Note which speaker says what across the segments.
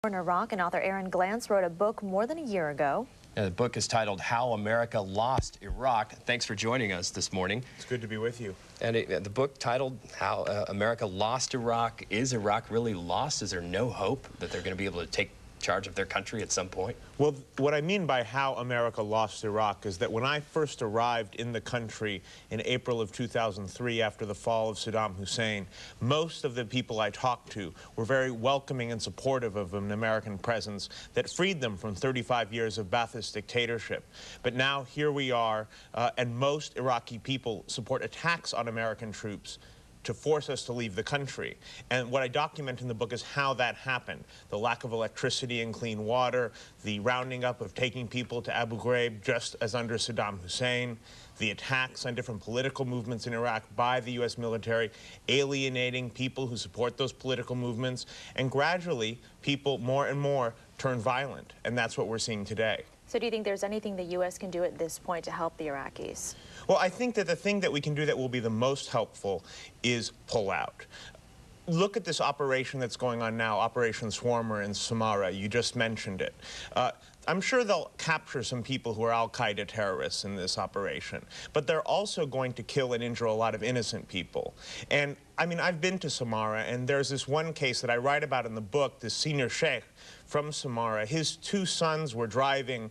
Speaker 1: In Iraq, and author Aaron Glantz wrote a book more than a year ago.
Speaker 2: The book is titled How America Lost Iraq. Thanks for joining us this morning.
Speaker 3: It's good to be with you.
Speaker 2: And the book titled How America Lost Iraq. Is Iraq really lost? Is there no hope that they're going to be able to take charge of their country at some point?
Speaker 3: Well, what I mean by how America lost Iraq is that when I first arrived in the country in April of 2003 after the fall of Saddam Hussein, most of the people I talked to were very welcoming and supportive of an American presence that freed them from 35 years of Ba'athist dictatorship. But now here we are, and most Iraqi people support attacks on American troops to force us to leave the country. And what I document in the book is how that happened. The lack of electricity and clean water, the rounding up of taking people to Abu Ghraib just as under Saddam Hussein, the attacks on different political movements in Iraq by the U.S. military, alienating people who support those political movements, and gradually people more and more turn violent, and that's what we're seeing today.
Speaker 1: So do you think there's anything the U.S. can do at this point to help the Iraqis?
Speaker 3: Well, I think that the thing that we can do that will be the most helpful is pull out. Look at this operation that's going on now, Operation Swarmer in Samarra. You just mentioned it. I'm sure they'll capture some people who are al-Qaeda terrorists in this operation, but they're also going to kill and injure a lot of innocent people. And I mean, I've been to Samarra, and there's this one case that I write about in the book, this senior sheikh from Samarra. His two sons were driving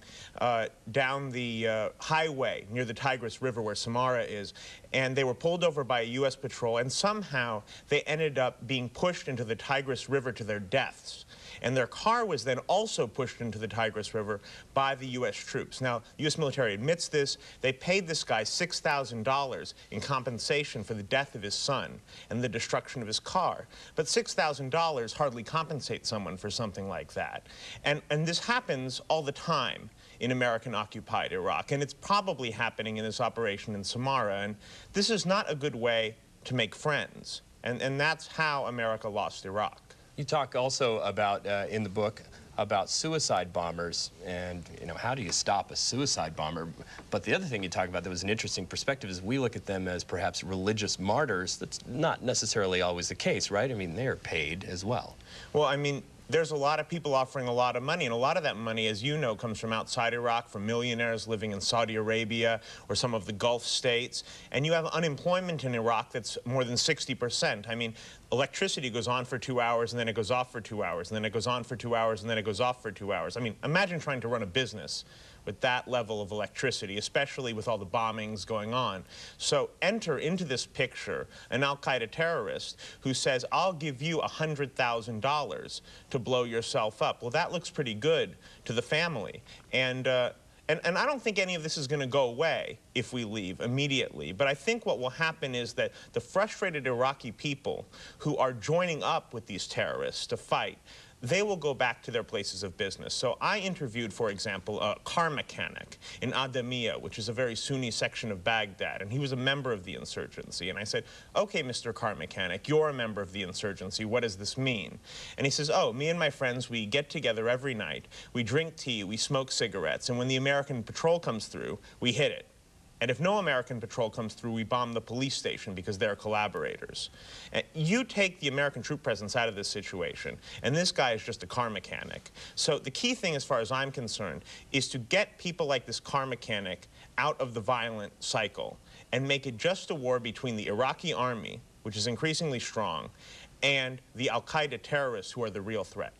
Speaker 3: down the highway near the Tigris River where Samarra is, and they were pulled over by a U.S. patrol, and somehow they ended up being pushed into the Tigris River to their deaths. And their car was then also pushed into the Tigris River by the U.S. troops. Now, the U.S. military admits this. They paid this guy $6,000 in compensation for the death of his son and the destruction of his car. But $6,000 hardly compensates someone for something like that. And this happens all the time in American-occupied Iraq. And it's probably happening in this operation in Samarra. And this is not a good way to make friends. And that's how America lost Iraq.
Speaker 2: You talk also about, in the book, about suicide bombers and, how do you stop a suicide bomber? But the other thing you talk about that was an interesting perspective is we look at them as perhaps religious martyrs. That's not necessarily always the case, right? I mean, they are paid as well.
Speaker 3: Well, I mean, there's a lot of people offering a lot of money, and a lot of that money, as you know, comes from outside Iraq, from millionaires living in Saudi Arabia or some of the Gulf states. And you have unemployment in Iraq that's more than 60%. I mean, electricity goes on for 2 hours, and then it goes off for 2 hours, and then it goes on for 2 hours, and then it goes off for 2 hours. I mean, imagine trying to run a business with that level of electricity, especially with all the bombings going on. So enter into this picture an al-Qaeda terrorist who says, I'll give you $100,000 to blow yourself up. Well, that looks pretty good to the family. And I don't think any of this is going to go away if we leave immediately. But I think what will happen is that the frustrated Iraqi people who are joining up with these terrorists to fight, they will go back to their places of business. So I interviewed, for example, a car mechanic in Adamiyah, which is a very Sunni section of Baghdad, and he was a member of the insurgency. And I said, okay, Mr. Car Mechanic, you're a member of the insurgency. What does this mean? And he says, oh, me and my friends, we get together every night. We drink tea, we smoke cigarettes, and when the American patrol comes through, we hit it. And if no American patrol comes through, we bomb the police station because they're collaborators. And you take the American troop presence out of this situation, and this guy is just a car mechanic. So the key thing, as far as I'm concerned, is to get people like this car mechanic out of the violent cycle and make it just a war between the Iraqi army, which is increasingly strong, and the al-Qaeda terrorists who are the real threat.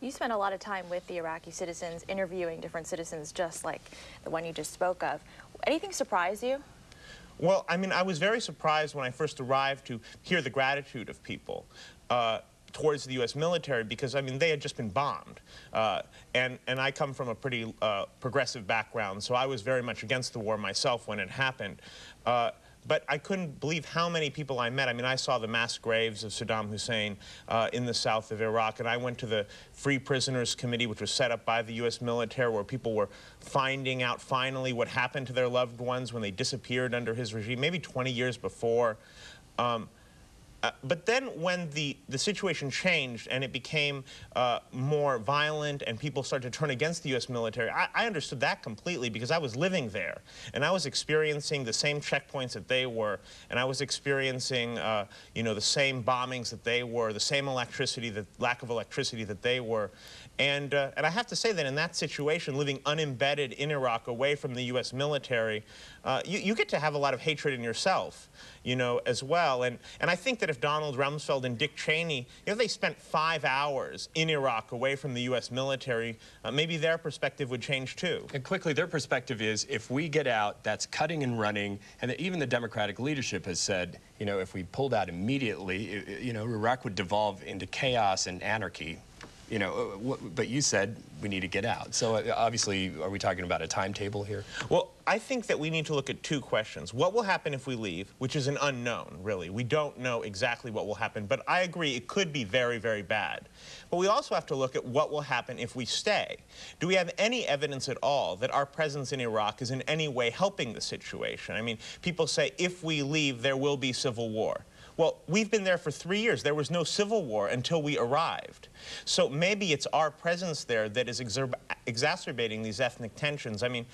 Speaker 1: You spent a lot of time with the Iraqi citizens, interviewing different citizens just like the one you just spoke of. Anything surprise you?
Speaker 3: Well, I mean, I was very surprised when I first arrived to hear the gratitude of people towards the U.S. military because, I mean, they had just been bombed. And I come from a pretty progressive background, so I was very much against the war myself when it happened. But I couldn't believe how many people I met. I mean, I saw the mass graves of Saddam Hussein in the south of Iraq, and I went to the Free Prisoners Committee, which was set up by the U.S. military, where people were finding out finally what happened to their loved ones when they disappeared under his regime, maybe 20 years before. But then when the situation changed and it became more violent and people started to turn against the U.S. military, I understood that completely because I was living there and I was experiencing the same checkpoints that they were, and I was experiencing you know, the same bombings that they were, the same electricity, the lack of electricity that they were. And I have to say that in that situation, living unembedded in Iraq away from the U.S. military, you get to have a lot of hatred in yourself, you know, as well. And I think that if Donald Rumsfeld and Dick Cheney, if they spent 5 hours in Iraq away from the U.S. military, maybe their perspective would change too.
Speaker 2: And quickly, their perspective is if we get out, that's cutting and running, and even the Democratic leadership has said, you know, if we pulled out immediately, you know, Iraq would devolve into chaos and anarchy. You know, but you said we need to get out. So obviously, are we talking about a timetable here?
Speaker 3: Well, I think that we need to look at two questions. What will happen if we leave, which is an unknown, really. We don't know exactly what will happen, but I agree it could be very, very bad. But we also have to look at what will happen if we stay. Do we have any evidence at all that our presence in Iraq is in any way helping the situation? I mean, people say if we leave, there will be civil war. Well, we've been there for 3 years. There was no civil war until we arrived. So maybe it's our presence there that is exacerbating these ethnic tensions. I mean,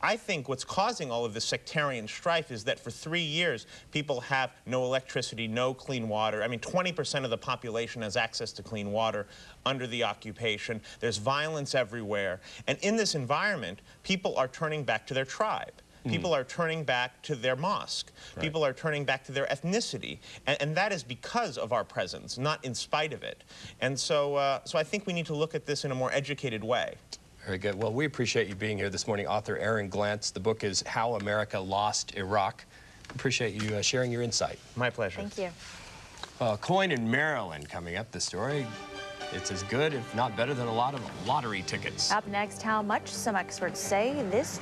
Speaker 3: I think what's causing all of this sectarian strife is that for 3 years, people have no electricity, no clean water. I mean, 20% of the population has access to clean water under the occupation. There's violence everywhere. And in this environment, people are turning back to their tribe. People are turning back to their mosque. Right. People are turning back to their ethnicity. And that is because of our presence, not in spite of it. And so, so I think we need to look at this in a more educated way.
Speaker 2: Very good. Well, we appreciate you being here this morning. Author Aaron Glantz. The book is How America Lost Iraq. Appreciate you sharing your insight.
Speaker 3: My pleasure.
Speaker 1: Thank you.
Speaker 2: Coin in Maryland coming up. The story. It's as good, if not better, than a lot of lottery tickets.
Speaker 1: Up next, how much some experts say this